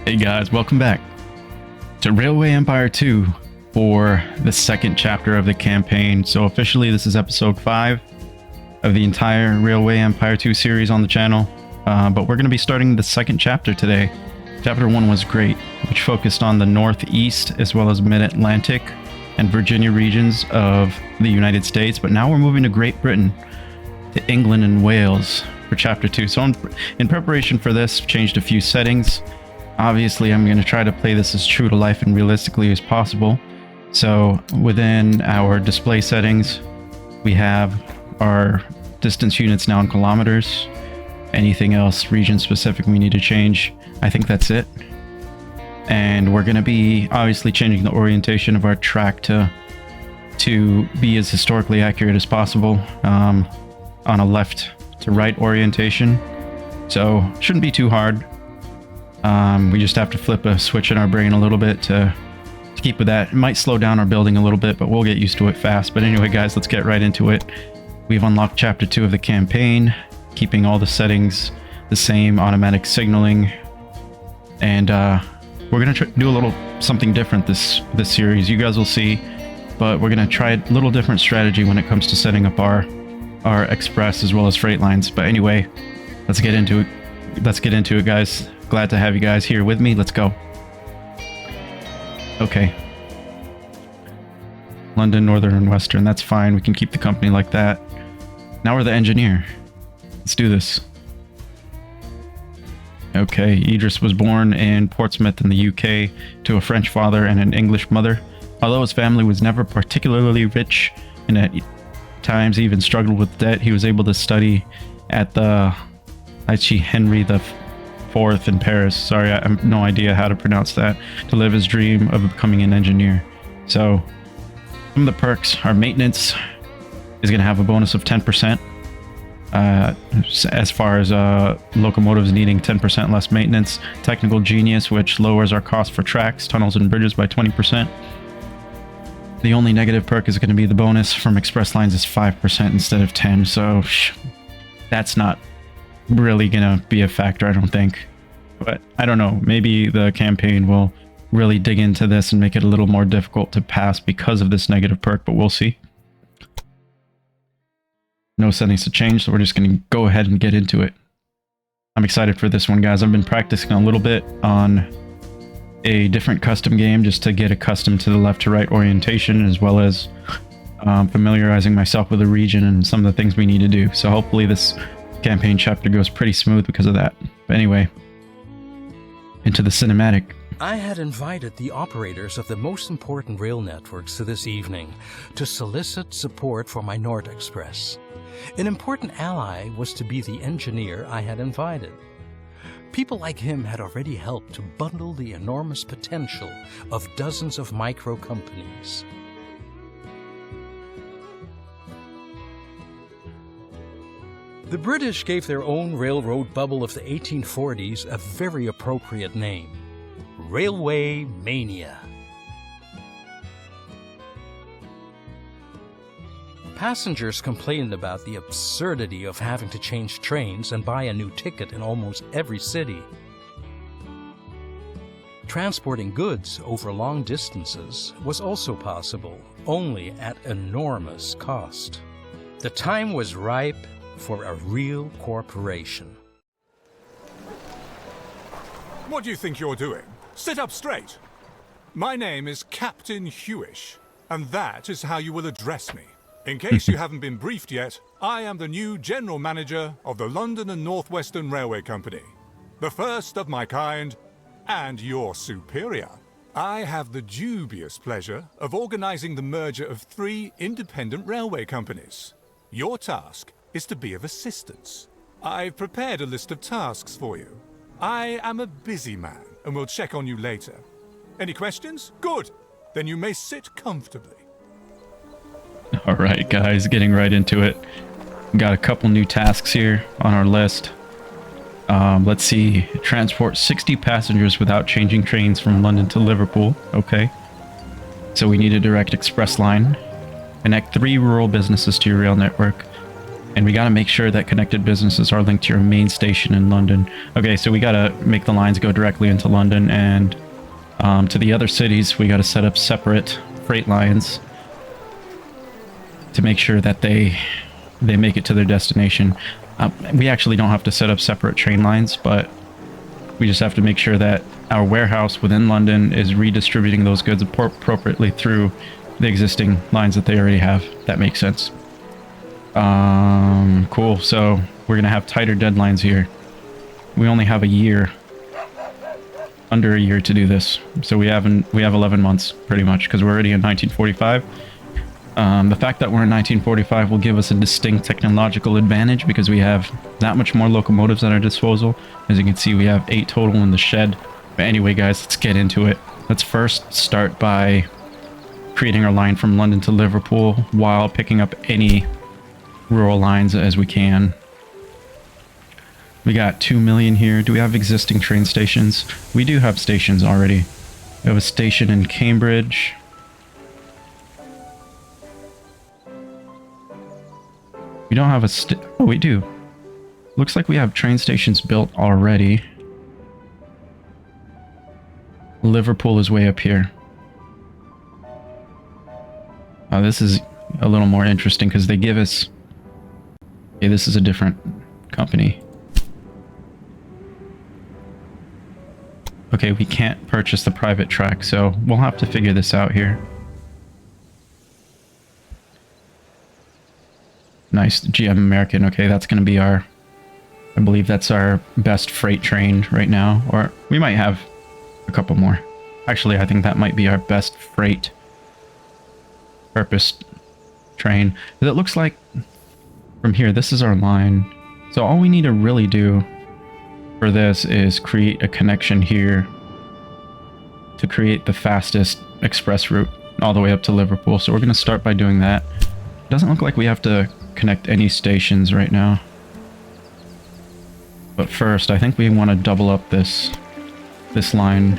Hey guys, welcome back to Railway Empire 2 for the second chapter of the campaign. So officially this is episode 5 of the entire Railway Empire 2 series on the channel, but we're going to be starting the second chapter today. Chapter 1 was great, which focused on the Northeast as well as Mid-Atlantic and Virginia regions of the United States, but now we're moving to Great Britain, to England and Wales for chapter 2. So in preparation for this, changed a few settings. Obviously, I'm going to try to play this as true to life and realistically as possible. So within our display settings, we have our distance units now in kilometers. Anything else region specific we need to change, I think that's it. And we're going to be obviously changing the orientation of our track to be as historically accurate as possible on a left to right orientation. So shouldn't be too hard. We just have to flip a switch in our brain a little bit to keep with that. It might slow down our building a little bit, but we'll get used to it fast. But anyway, guys, let's get right into it. We've unlocked chapter 2 of the campaign, keeping all the settings the same, automatic signaling, and we're gonna do a little something different this series. You guys will see, but we're gonna try a little different strategy when it comes to setting up our express as well as freight lines. But anyway, let's get into it. Let's get into it, guys. Glad to have you guys here with me. Let's go. Okay. London, Northern, and Western. That's fine. We can keep the company like that. Now we're the engineer. Let's do this. Okay. Idris was born in Portsmouth in the UK to a French father and an English mother. Although his family was never particularly rich and at times even struggled with debt, he was able to study at the Henry IV in Paris. Sorry, I have no idea how to pronounce that. To live his dream of becoming an engineer. So some of the perks are maintenance is going to have a bonus of 10%. As far as locomotives needing 10% less maintenance. Technical genius, which lowers our cost for tracks, tunnels, and bridges by 20%. The only negative perk is going to be the bonus from express lines is 5% instead of 10. So that's not really gonna be a factor, I don't think. But I don't know, maybe the campaign will really dig into this and make it a little more difficult to pass because of this negative perk, but we'll see. No settings to change, so we're just gonna go ahead and get into it. I'm excited for this one, guys. I've been practicing a little bit on a different custom game just to get accustomed to the left to right orientation, as well as familiarizing myself with the region and some of the things we need to do. So hopefully this campaign chapter goes pretty smooth because of that. But anyway, into the cinematic. I had invited the operators of the most important rail networks to this evening to solicit support for my Nord Express. An important ally was to be the engineer I had invited. People like him had already helped to bundle the enormous potential of dozens of micro companies. The British gave their own railroad bubble of the 1840s a very appropriate name: Railway Mania. Passengers complained about the absurdity of having to change trains and buy a new ticket in almost every city. Transporting goods over long distances was also possible, only at enormous cost. The time was ripe for a real corporation. What do you think you're doing? Sit up straight. My name is Captain Hewish, and that is how you will address me. In case you haven't been briefed yet, I am the new General Manager of the London and North Western Railway Company, the first of my kind, and your superior. I have the dubious pleasure of organizing the merger of 3 independent railway companies. Your task is to be of assistance. I've prepared a list of tasks for you. I am a busy man and will check on you later. Any questions? Good. Then you may sit comfortably. All right, guys, getting right into it. Got a couple new tasks here on our list. Let's see. Transport 60 passengers without changing trains from London to Liverpool. Okay. So we need a direct express line. Connect 3 rural businesses to your rail network. And we got to make sure that connected businesses are linked to your main station in London. Okay, so we got to make the lines go directly into London, and to the other cities, we got to set up separate freight lines to make sure that they make it to their destination. We actually don't have to set up separate train lines, but we just have to make sure that our warehouse within London is redistributing those goods appropriately through the existing lines that they already have. That makes sense. Cool. So we're gonna have tighter deadlines here. We only have a year, under a year to do this. So we have 11 months pretty much, because we're already in 1945. The fact that we're in 1945 will give us a distinct technological advantage because we have that much more locomotives at our disposal. As you can see, we have 8 total in the shed. But anyway, guys, let's get into it. Let's first start by creating our line from London to Liverpool while picking up any rural lines as we can. We got 2 million here. Do we have existing train stations? We do have stations already. We have a station in Cambridge. We don't have a oh, we do. Looks like we have train stations built already. Liverpool is way up here. This is a little more interesting because they give us... Okay, this is a different company. Okay, we can't purchase the private track, so we'll have to figure this out here. Nice, GM American. Okay, that's going to be our... I believe that's our best freight train right now. Or we might have a couple more. Actually, I think that might be our best freight purpose train. It looks like from here, this is our line. So all we need to really do for this is create a connection here to create the fastest express route all the way up to Liverpool. So we're going to start by doing that. It doesn't look like we have to connect any stations right now. But first, I think we want to double up this line.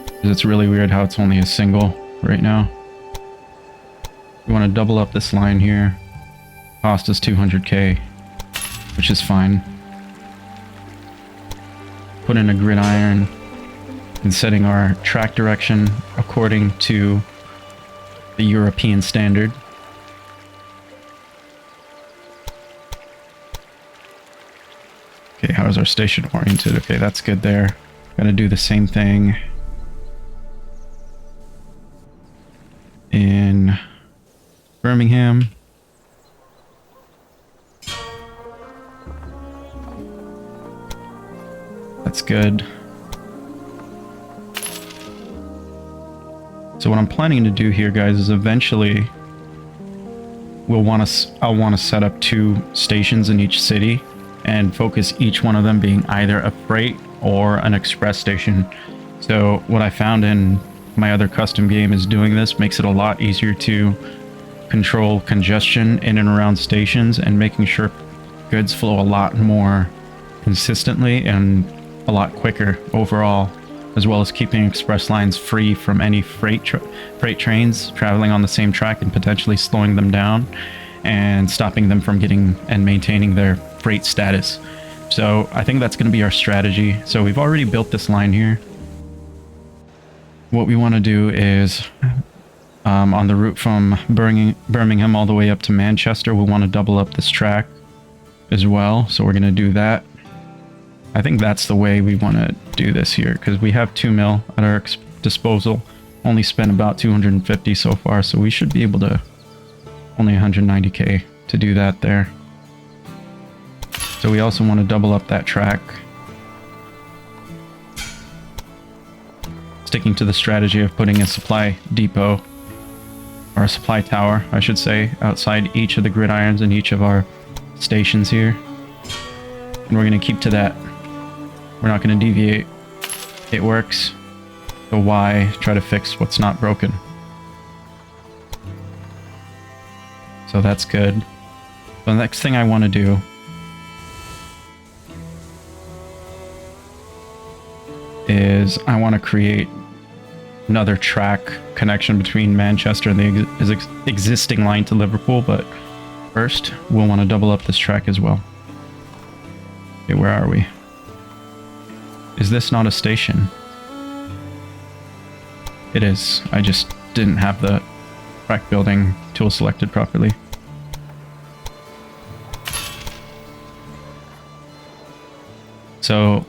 Because it's really weird how it's only a single right now. We want to double up this line here. Cost us 200k, which is fine. Put in a gridiron and setting our track direction according to the European standard. Okay, how is our station oriented? Okay, that's good there. Gonna do the same thing in Birmingham. That's good. So what I'm planning to do here, guys, is eventually I'll want to set up 2 stations in each city and focus each one of them being either a freight or an express station. So what I found in my other custom game is doing this makes it a lot easier to control congestion in and around stations and making sure goods flow a lot more consistently and a lot quicker overall, as well as keeping express lines free from any freight trains traveling on the same track and potentially slowing them down and stopping them from getting and maintaining their freight status. So I think that's going to be our strategy. So we've already built this line here. What we want to do is on the route from Birmingham all the way up to Manchester, we want to double up this track as well. So we're going to do that. I think that's the way we want to do this here, because we have 2 mil at our disposal. Only spent about 250 so far, so we should be able to... Only 190k to do that there. So we also want to double up that track. Sticking to the strategy of putting a supply depot, or a supply tower, I should say, outside each of the gridirons in each of our stations here. And we're going to keep to that. We're not going to deviate. It works. So why try to fix what's not broken? So that's good. So the next thing I want to do is I want to create another track connection between Manchester and the existing line to Liverpool, but First, we'll want to double up this track as well. Okay, where are we? Is this not a station? It is. I just didn't have the track building tool selected properly. So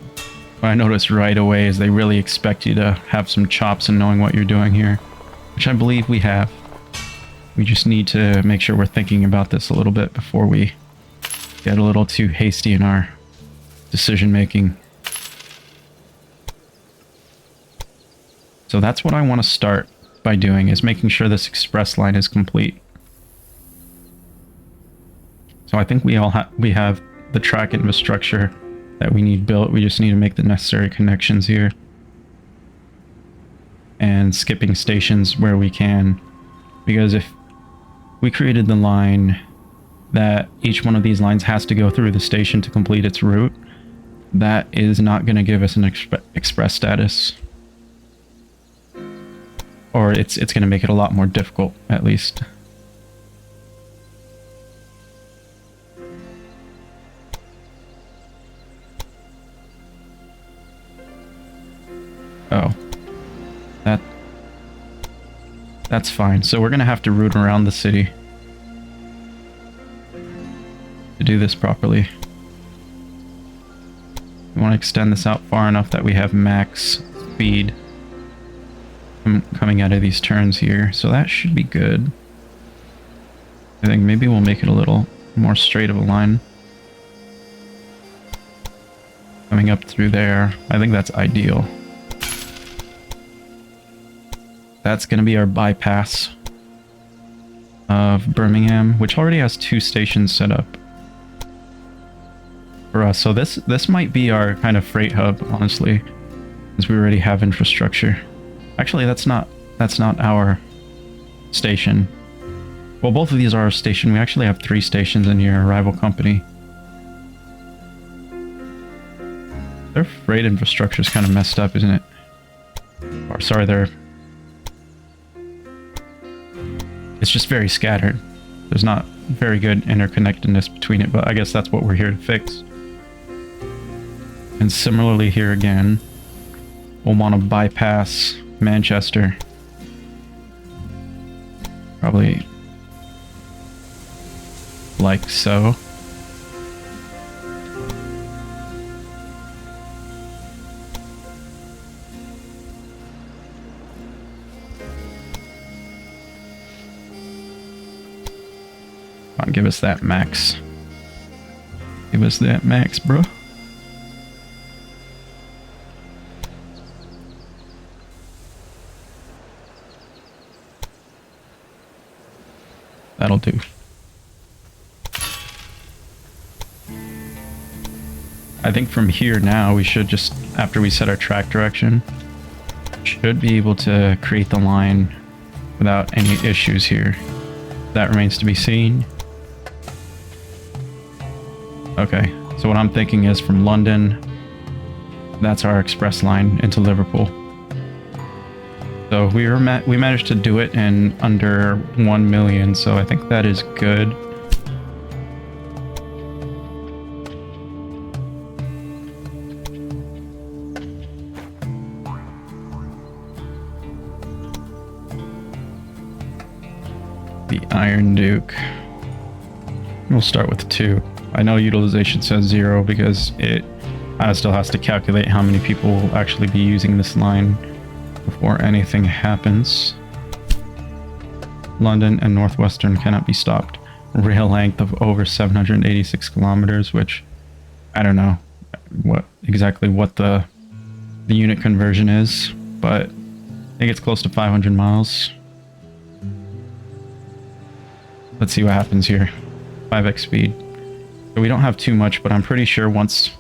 what I noticed right away is they really expect you to have some chops in knowing what you're doing here, which I believe we have. We just need to make sure we're thinking about this a little bit before we get a little too hasty in our decision making. So that's what I want to start by doing, is making sure this express line is complete. So I think we have the track infrastructure that we need built. We just need to make the necessary connections here. And skipping stations where we can. Because if we created the line that each one of these lines has to go through the station to complete its route, that is not going to give us an express status. Or it's going to make it a lot more difficult, at least. Oh. That's fine. So we're going to have to route around the city to do this properly. We want to extend this out far enough that we have max speed coming out of these turns here. So that should be good. I think maybe we'll make it a little more straight of a line. Coming up through there. I think that's ideal. That's going to be our bypass of Birmingham, which already has 2 stations set up for us. So this might be our kind of freight hub, honestly, since we already have infrastructure. Actually, that's not our station. Well, both of these are our station. We actually have 3 stations in here, a rival company. Their freight infrastructure is kind of messed up, isn't it? Or sorry, it's just very scattered. There's not very good interconnectedness between it, but I guess that's what we're here to fix. And similarly here again, we'll want to bypass Manchester. Probably like so. Come on, give us that max. Give us that max, bro. That'll do. I think from here now we should just, after we set our track direction, should be able to create the line without any issues here. That remains to be seen. Okay, so what I'm thinking is from London, that's our express line into Liverpool. So we managed to do it in under 1 million, so I think that is good. The Iron Duke. We'll start with 2. I know utilization says 0 because it still has to calculate how many people will actually be using this line before anything happens. London and Northwestern cannot be stopped. Rail length of over 786 kilometers, which I don't know what the unit conversion is, but I think it's close to 500 miles. Let's see what happens here. 5x speed. So we don't have too much, but I'm pretty sure once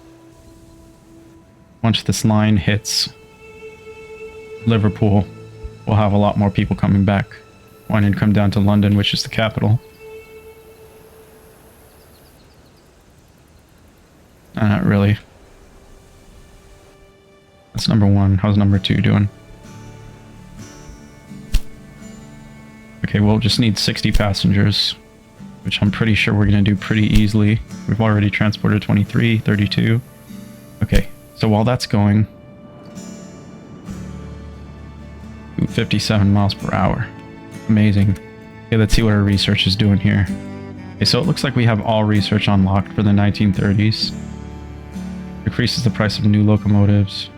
this line hits Liverpool, we'll have a lot more people coming back, wanting to come down to London, which is the capital. Not really. That's number 1. How's number 2 doing? Okay, we'll just need 60 passengers, which I'm pretty sure we're going to do pretty easily. We've already transported 23, 32. Okay, so while that's going, 57 miles per hour. Amazing. Okay, let's see what our research is doing here. Okay, so it looks like we have all research unlocked for the 1930s. Decreases the price of new locomotives.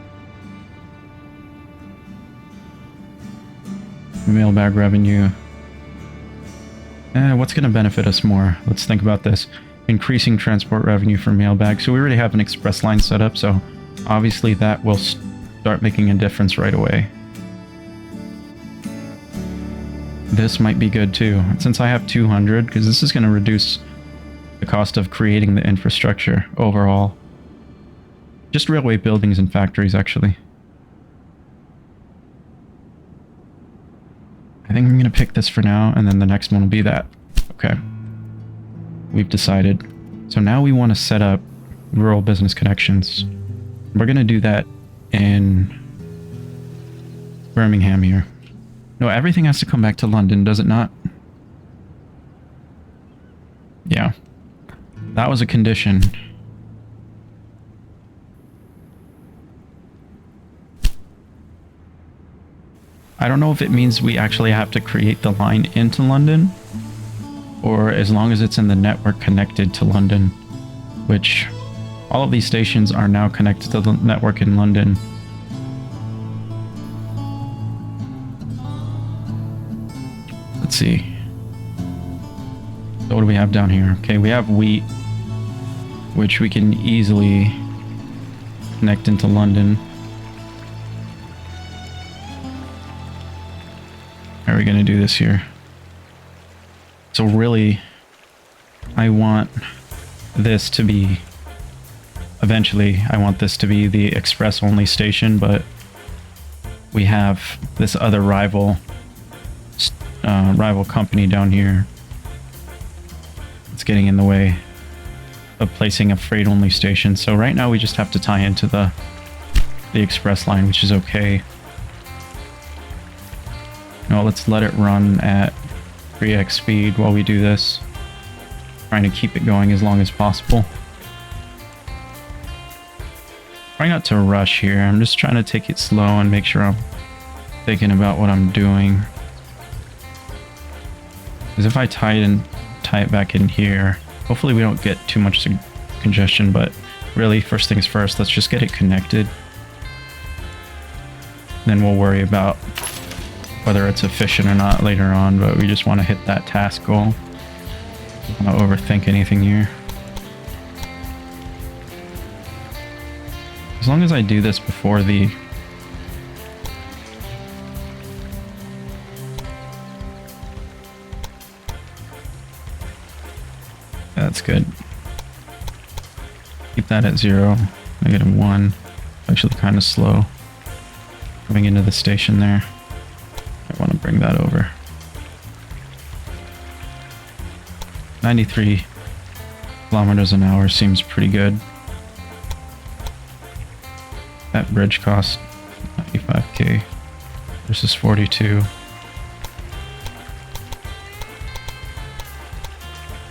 Mailbag revenue. What's going to benefit us more? Let's think about this. Increasing transport revenue for mailbag. So we already have an express line set up, so obviously that will start making a difference right away. This might be good too, since I have 200, because this is going to reduce the cost of creating the infrastructure overall. Just railway buildings and factories, actually. I think I'm going to pick this for now, and then the next one will be that. Okay. We've decided. So now we want to set up rural business connections. We're going to do that in Birmingham here. No, everything has to come back to London, does it not? Yeah. That was a condition. I don't know if it means we actually have to create the line into London, or as long as it's in the network connected to London, which all of these stations are now connected to the network in London. Let's see. So what do we have down here? Okay, we have wheat, which we can easily connect into London. How are we going to do this here? So really, I want this to be, eventually, I want this to be the express only station, but we have this other rival company down here. It's getting in the way of placing a freight only station. So right now we just have to tie into the express line, which is okay. No, let's let it run at 3x speed while we do this. Trying to keep it going as long as possible. Try not to rush here. I'm just trying to take it slow and make sure I'm thinking about what I'm doing. Because if I tie it back in here, hopefully we don't get too much congestion, but really, first things first, let's just get it connected. Then we'll worry about whether it's efficient or not later on, but we just want to hit that task goal. Don't want to overthink anything here. As long as I do this before the... That's good. Keep that at 0. -1. Actually kind of slow. Coming into the station there. I want to bring that over. 93 kilometers an hour seems pretty good. That bridge cost 95k versus 42.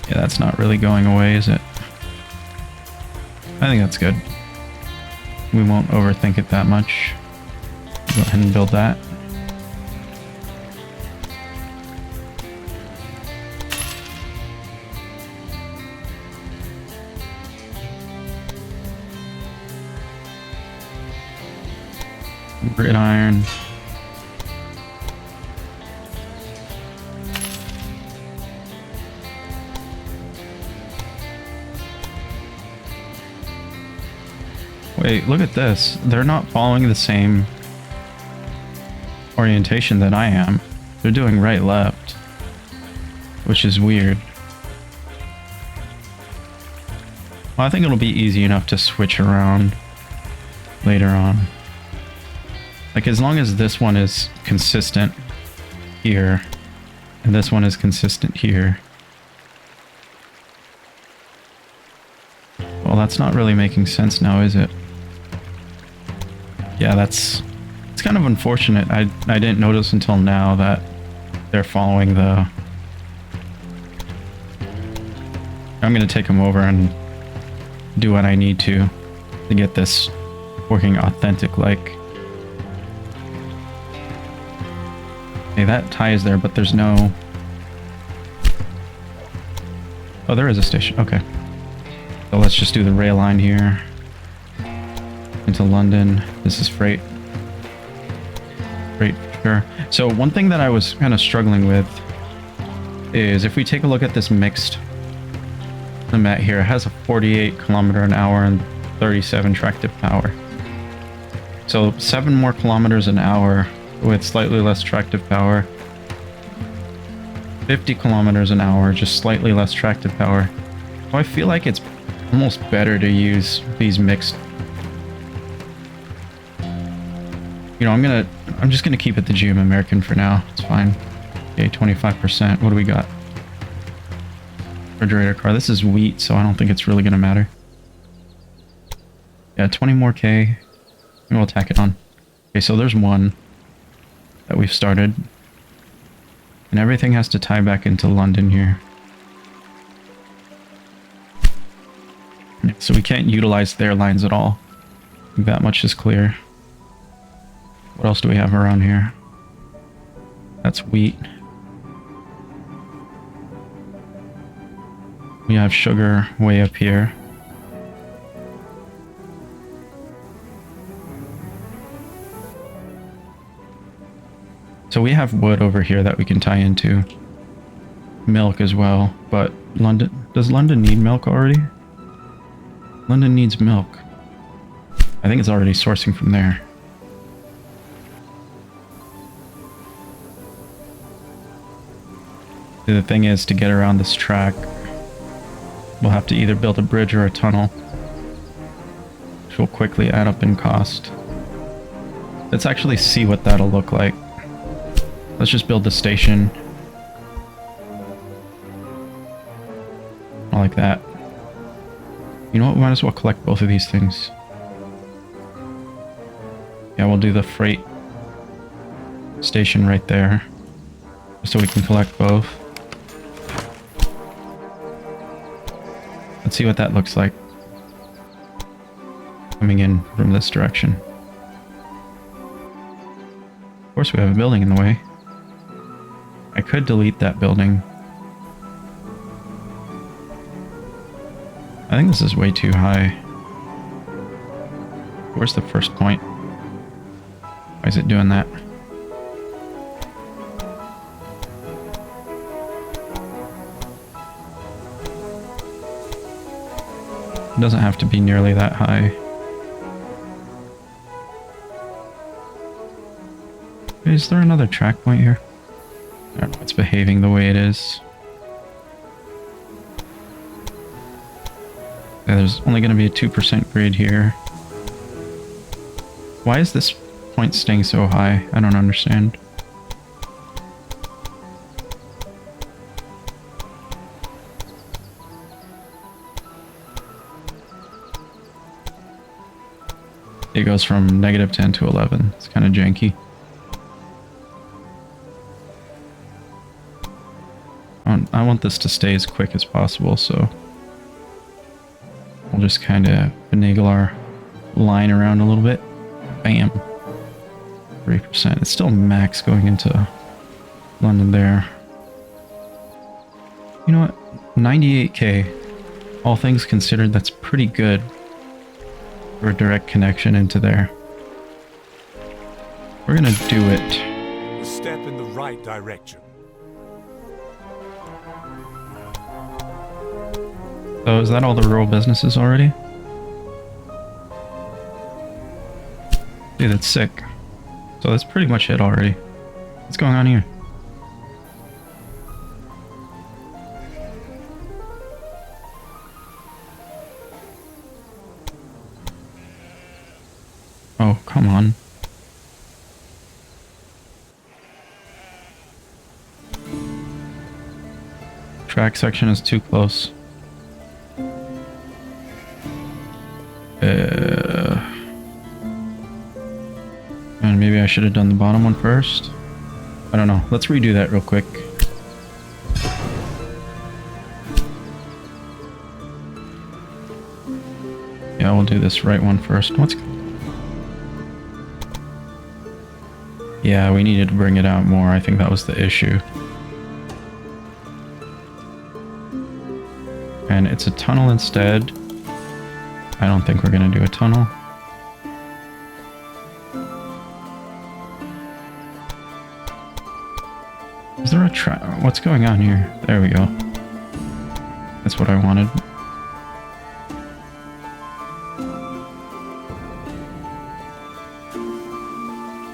Yeah, that's not really going away, is it? I think that's good. We won't overthink it that much. Go ahead and build that. Gridiron. Wait, look at this. They're not following the same orientation that I am. They're doing right left, which is weird. Well, I think it'll be easy enough to switch around later on. Like, as long as this one is consistent here, and this one is consistent here. Well, that's not really making sense now, is it? Yeah, it's kind of unfortunate. I didn't notice until now that they're following the I'm going to take them over and do what I need to get this working authentic like. Okay, that tie is there, but there's no... Oh, there is a station. Okay. So let's just do the rail line here. Into London. This is freight. Freight, sure. So one thing that I was kind of struggling with is if we take a look at this mixed mat here, it has a 48 kilometer an hour and 37 tractive power. So 7 more kilometers an hour with slightly less tractive power. 50 kilometers an hour, just slightly less tractive power. So I feel like it's almost better to use these mixed. You know, I'm just gonna keep it the GM American for now. It's fine. Okay, 25%. What do we got? Refrigerator car. This is wheat, so I don't think it's really gonna matter. Yeah, 20 more K. We'll tack it on. Okay, so there's one that we've started. And everything has to tie back into London here. Yeah, so we can't utilize their lines at all. I think that much is clear. What else do we have around here? That's wheat. We have sugar way up here. So we have wood over here that we can tie into. Milk as well, but London... Does London need milk already? London needs milk. I think it's already sourcing from there. The thing is, to get around this track, we'll have to either build a bridge or a tunnel, which will quickly add up in cost. Let's actually see what that'll look like. Let's just build the station. Like that. You know what? We might as well collect both of these things. Yeah, we'll do the freight station right there, so we can collect both. Let's see what that looks like. Coming in from this direction. Of course, we have a building in the way. I could delete that building. I think this is way too high. Where's the first point? Why is it doing that? It doesn't have to be nearly that high. Is there another track point here? It's behaving the way it is. Yeah, there's only going to be a 2% grade here. Why is this point staying so high? I don't understand. It goes from -10 to 11. It's kind of janky. I want this to stay as quick as possible, so we'll just kind of finagle our line around a little bit. Bam. 3%. It's still max going into London there. You know what? 98K. All things considered, that's pretty good for a direct connection into there. We're gonna do it. A step in the right direction. So is that all the rural businesses already? Dude, that's sick. So that's pretty much it already. What's going on here? Oh, come on. Track section is too close. And maybe I should have done the bottom one first. I don't know. Let's redo that real quick. we'll do this right one first. Yeah, we needed to bring it out more. I think that was the issue. And it's a tunnel instead. I don't think we're gonna do a tunnel. Is there a what's going on here? There we go. That's what I wanted.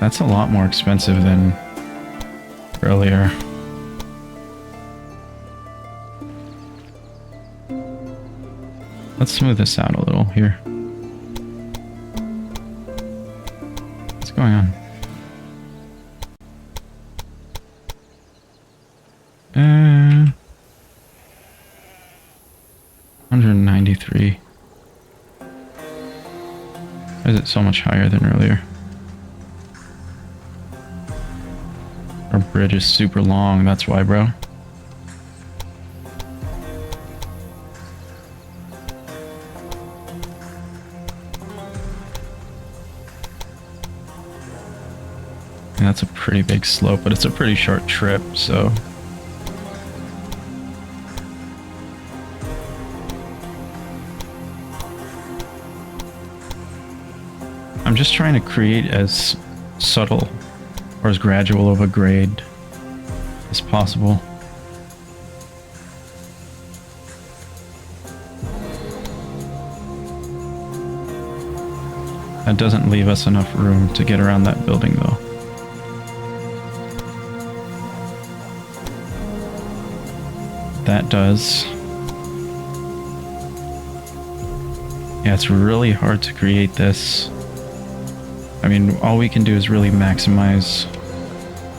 That's a lot more expensive than earlier. Let's smooth this out a little here. What's going on? 193. Why is it so much higher than earlier? Our bridge is super long, that's why, bro. And that's a pretty big slope, but it's a pretty short trip, so... I'm just trying to create as subtle or as gradual of a grade as possible. That doesn't leave us enough room to get around that building though. That does. Yeah, it's really hard to create this. I mean, all we can do is really maximize.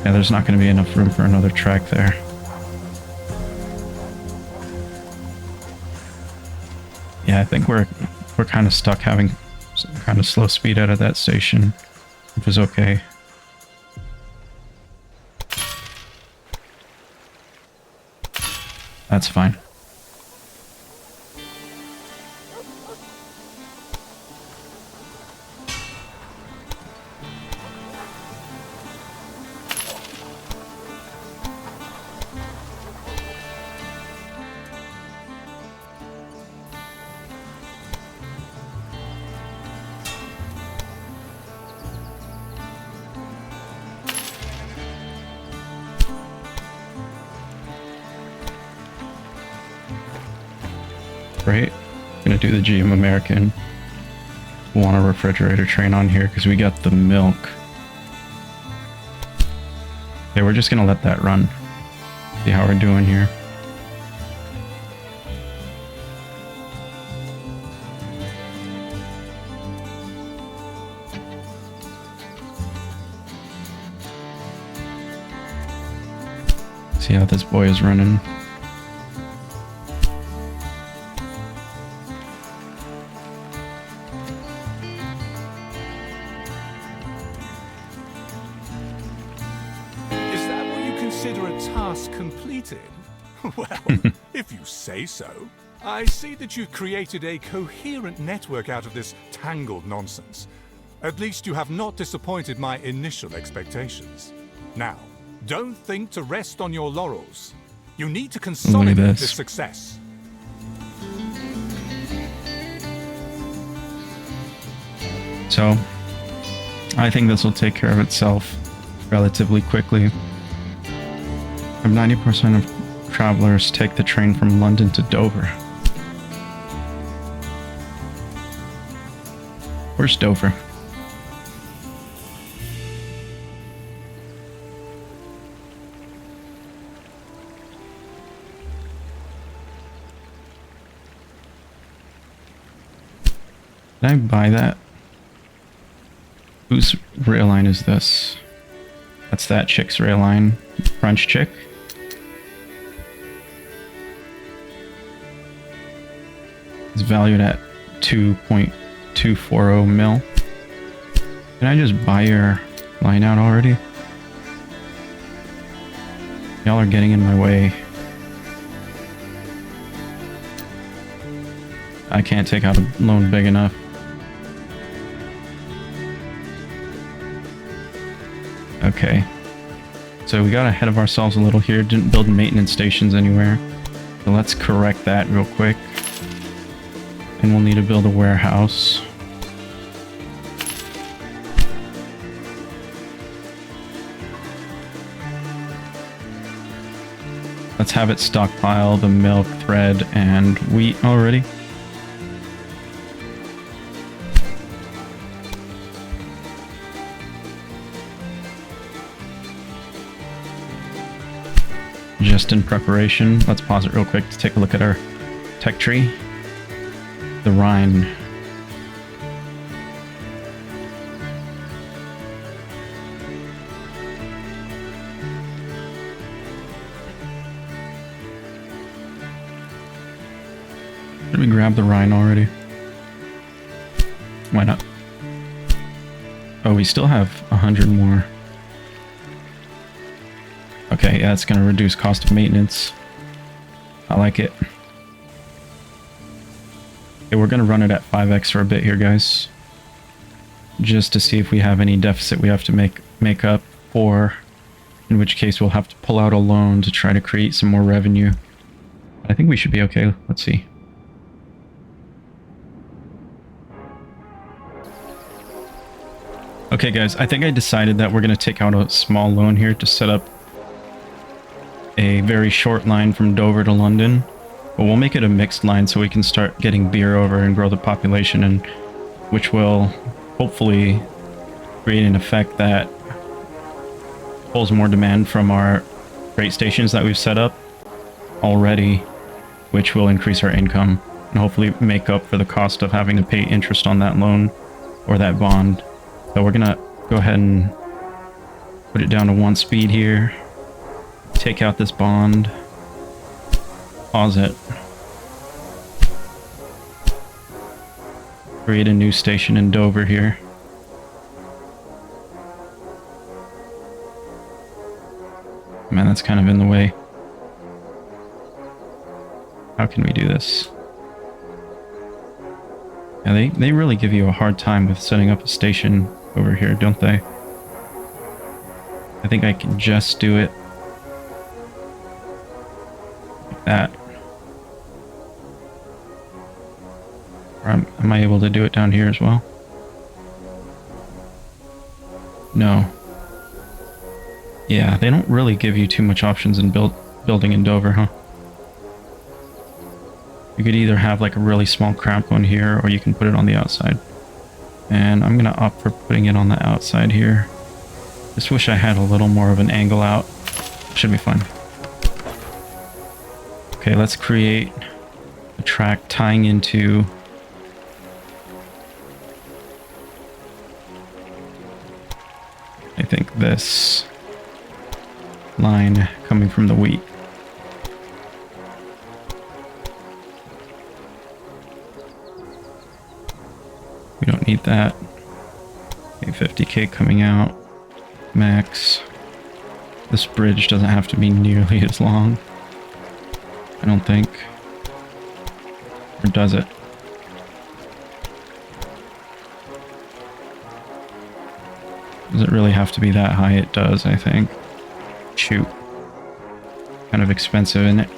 Yeah, there's not going to be enough room for another track there. Yeah, I think we're kind of stuck having some kind of slow speed out of that station, which is okay. That's fine. Right? Gonna do the GM American. Want a refrigerator train on here because we got the milk. Okay, we're just gonna let that run. See how we're doing here. See how this boy is running. Well, if you say so. I see that you've created a coherent network out of this tangled nonsense. At least you have not disappointed my initial expectations. Now, don't think to rest on your laurels. You need to consolidate this success. So, I think this will take care of itself relatively quickly. 90% of travelers take the train from London to Dover. Where's Dover? Did I buy that? Whose rail line is this? That's that chick's rail line. French chick. It's valued at 2.240 mil. Can I just buy your line out already? Y'all are getting in my way. I can't take out a loan big enough. Okay. So we got ahead of ourselves a little here. Didn't build maintenance stations anywhere. So let's correct that real quick. And we'll need to build a warehouse. Let's have it stockpile the milk, thread, and wheat already. Just in preparation. Let's pause it real quick to take a look at our tech tree. The Rhine. Did we grab the Rhine already? Why not? Oh, we still have 100 more. Okay, yeah, it's going to reduce cost of maintenance. I like it. Okay, we're going to run it at 5x for a bit here, guys. Just to see if we have any deficit we have to make up, or in which case we'll have to pull out a loan to try to create some more revenue. I think we should be okay. Let's see. Okay, guys, I think I decided that we're going to take out a small loan here to set up a very short line from Dover to London, but we'll make it a mixed line so we can start getting beer over and grow the population, and which will hopefully create an effect that pulls more demand from our freight stations that we've set up already, which will increase our income and hopefully make up for the cost of having to pay interest on that loan or that bond. So we're gonna go ahead and put it down to 1 speed here. Take out this bond, pause it, create a new station in Dover here. Man, that's kind of in the way. How can we do this? Yeah, they really give you a hard time with setting up a station over here, don't they? I think I can just do it that. Or am I able to do it down here as well? No. Yeah, they don't really give you too much options in building in Dover, huh? You could either have like a really small cramped one here, or you can put it on the outside. And I'm gonna opt for putting it on the outside here. Just wish I had a little more of an angle out. Should be fine. Okay, let's create a track tying into I think this line coming from the wheat. We don't need that. Okay, 50k coming out. Max. This bridge doesn't have to be nearly as long, I don't think. Or does it? Does it really have to be that high? It does, I think. Shoot. Kind of expensive, isn't it?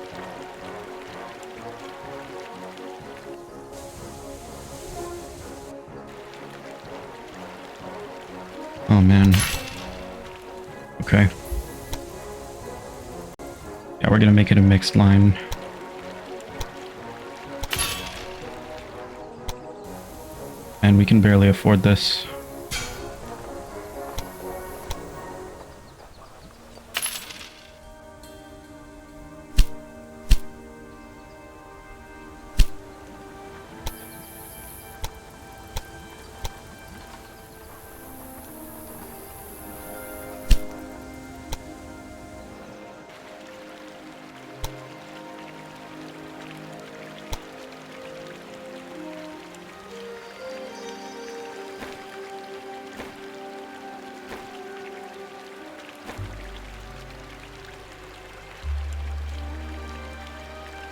Oh man. Okay. Yeah, we're gonna make it a mixed line. And we can barely afford this.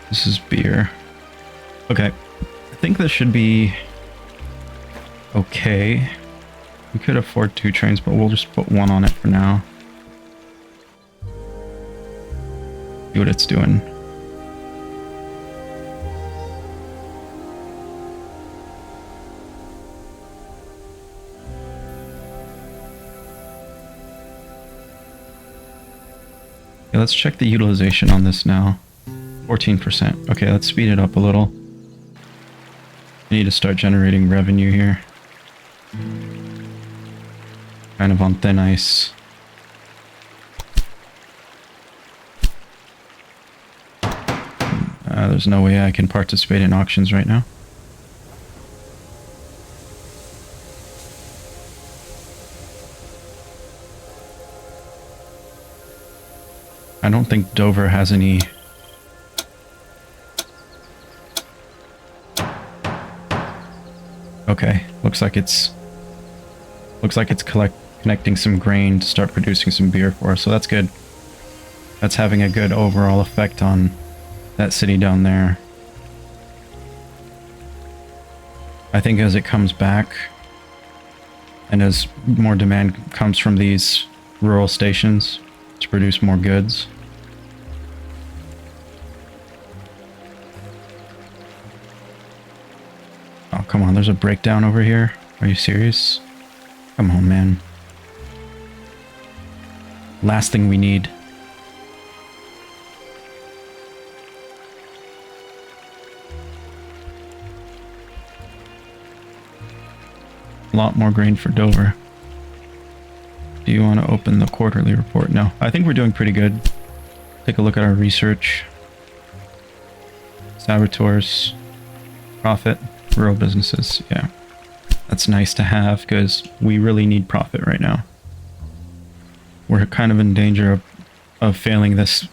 This is beer. Okay. I think this should be okay. We could afford 2 trains, but we'll just put 1 on it for now. See what it's doing. Okay, let's check the utilization on this now. 14%. Okay, let's speed it up a little. I need to start generating revenue here. Kind of on thin ice. There's no way I can participate in auctions right now. I don't think Dover has any... Okay, looks like it's connecting some grain to start producing some beer for us, so that's good. That's having a good overall effect on that city down there. I think as it comes back and as more demand comes from these rural stations to produce more goods, oh come on, there's a breakdown over here. Are you serious? Come on, man. Last thing we need. A lot more grain for Dover. Do you want to open the quarterly report? No. I think we're doing pretty good. Take a look at our research. Saboteurs. Profit. Rural businesses. Yeah. That's nice to have because we really need profit right now. We're kind of in danger of failing this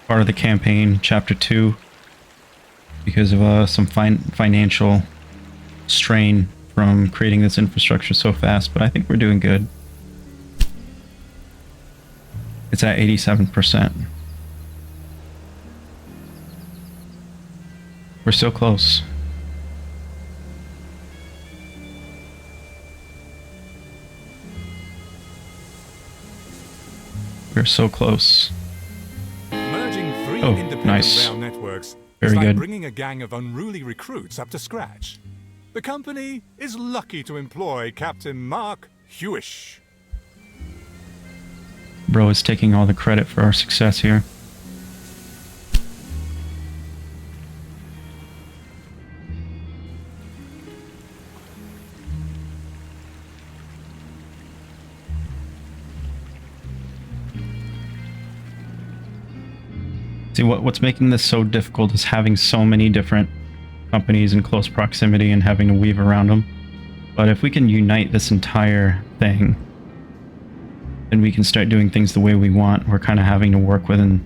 part of the campaign, chapter 2, because of some financial strain from creating this infrastructure so fast, but I think we're doing good. It's at 87%. We're so close. We're so close. Merging 3 Oh, independent nice. rail networks Very is like good. bringing a gang of unruly recruits up to scratch. The company is lucky to employ Captain Mark Hewish. Bro is taking all the credit for our success here. See, what's making this so difficult is having so many different companies in close proximity and having to weave around them. But if we can unite this entire thing, then we can start doing things the way we want. We're kind of having to work within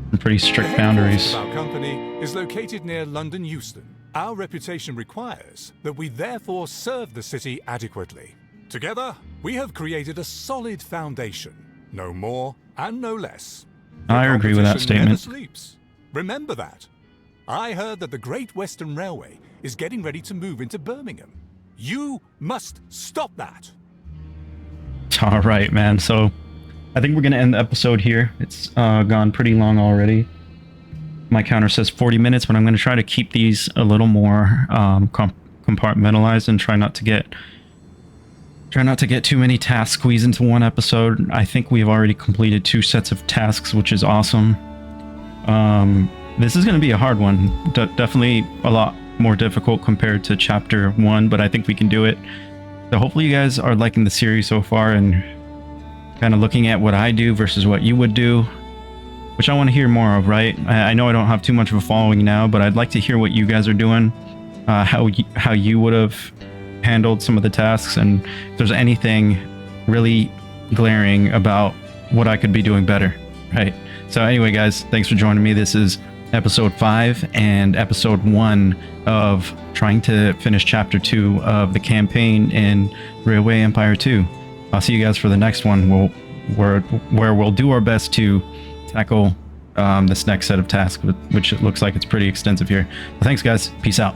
some pretty strict boundaries. Our company is located near London Euston. Our reputation requires that we therefore serve the city adequately. Together, we have created a solid foundation, no more and no less. I agree with that Competition never statement. sleeps. Remember that. I heard that the Great Western Railway is getting ready to move into Birmingham. You must stop that. All right, man. So I think we're going to end the episode here. It's gone pretty long already. My counter says 40 minutes, but I'm going to try to keep these a little more compartmentalized and try not to get too many tasks squeezed into one episode. I think we've already completed 2 sets of tasks, which is awesome. This is going to be a hard one. Definitely a lot more difficult compared to chapter 1, but I think we can do it. So hopefully you guys are liking the series so far and kind of looking at what I do versus what you would do, which I want to hear more of, right? I know I don't have too much of a following now, but I'd like to hear what you guys are doing, how you would have handled some of the tasks, and if there's anything really glaring about what I could be doing better, right? So anyway, guys, thanks for joining me. This is episode 5 and episode 1 of trying to finish chapter 2 of the campaign in Railway Empire 2. I'll see you guys for the next one, where we'll do our best to tackle this next set of tasks, which it looks like it's pretty extensive here. So thanks, guys. Peace out.